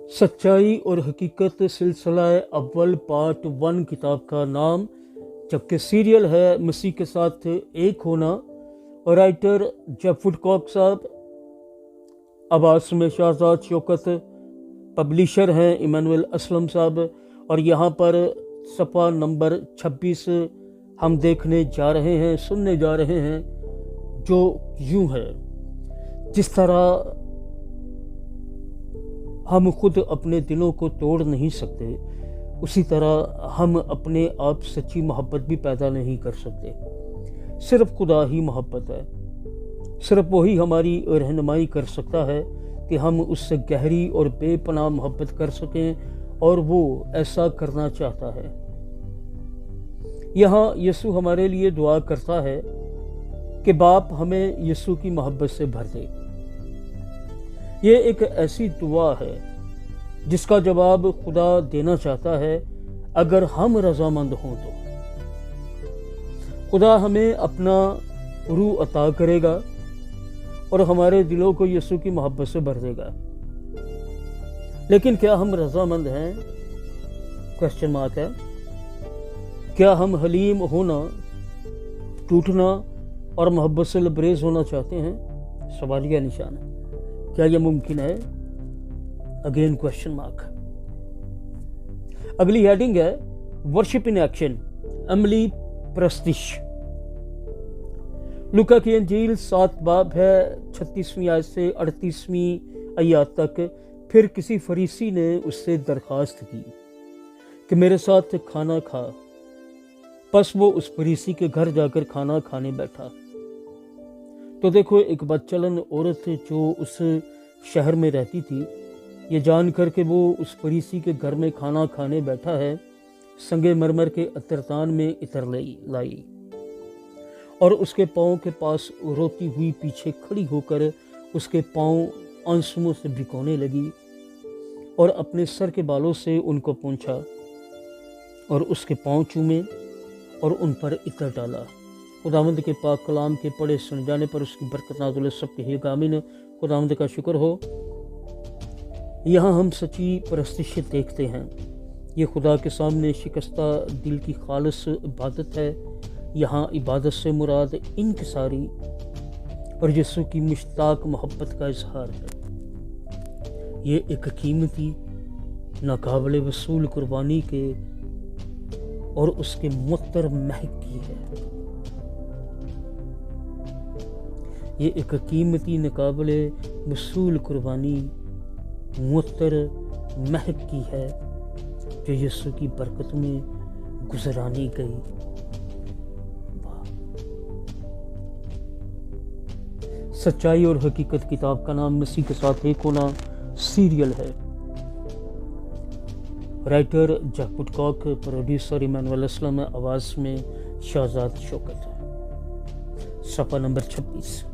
सच्चाई और हकीकत सिलसिला अव्वल पार्ट 1 किताब का नाम, जबकि सीरियल है मसीह के साथ एक होना। और राइटर जेफ वुडकॉक साहब, आवाज़ में शहजाद शौकत, पब्लिशर हैं इमानुएल असलम साहब। और यहाँ पर सफ़ा नंबर 26 हम देखने जा रहे हैं, सुनने जा रहे हैं, जो यूँ है जिस तरह हम खुद अपने दिलों को तोड़ नहीं सकते, उसी तरह हम अपने आप सच्ची मोहब्बत भी पैदा नहीं कर सकते। सिर्फ खुदा ही मोहब्बत है, सिर्फ वही हमारी रहनुमाई कर सकता है कि हम उससे गहरी और बेपनाह मोहब्बत कर सकें, और वो ऐसा करना चाहता है। यहाँ यीशु हमारे लिए दुआ करता है कि बाप हमें यीशु की मोहब्बत से भर दे। ये एक ऐसी दुआ है जिसका जवाब खुदा देना चाहता है अगर हम रजामंद हों तो। खुदा हमें अपना रूह अता करेगा और हमारे दिलों को यीशु की मोहब्बत से भर देगा। लेकिन क्या हम रजामंद हैं? क्वेश्चन मार्क है। क्या हम हलीम होना, टूटना और मोहब्बत से लबरेज होना चाहते हैं? सवालिया निशान है। क्या यह मुमकिन है? Again question mark. अगली हेडिंग है वर्शिप इन एक्शन, अमली प्रस्तिश। लूका की अंजील 7 बाब है, 36वीं आयत से 38वीं आयत तक। फिर किसी फरीसी ने उससे दरखास्त की कि मेरे साथ खाना खा। बस वो उस फरीसी के घर जाकर खाना खाने बैठा। तो देखो, एक बदचलन औरत जो उस शहर में रहती थी, ये जान कर के वो उस फरीसी के घर में खाना खाने बैठा है, संगे मरमर के अतरतान में इतर लाई और उसके पाँव के पास रोती हुई पीछे खड़ी होकर उसके पाँव आंसुओं से भिगोने लगी और अपने सर के बालों से उनको पोंछा और उसके पाँव चूमे और उन पर इतर डाला। खुदावंद के पाक कलाम के पढ़े सुन जाने पर उसकी बरकत नाज़िल सबके ही गामिन। खुदावंद का शुक्र हो। यहाँ हम सच्ची परस्तिश देखते हैं। ये खुदा के सामने शिकस्ता दिल की खालिस इबादत है। यहाँ इबादत से मुराद इनकिसारी और यीशु की मुश्ताक मोहब्बत का इजहार है। ये एक कीमती, नाकाबिल वसूल कुर्बानी के और उसके मुअत्तर महक की है। ये एक कीमती, नाकाबिल वसूल कुर्बानी मुअत्तर महक की है जो यीशु की बरकत में गुजरानी गई। सच्चाई और हकीकत किताब का नाम मसीह के साथ एक होना सीरियल है। Writer Jeff Woodcock, producer Emmanuel Aslam, आवाज़ में शहजाद शौकत। सफ़ा नंबर 26।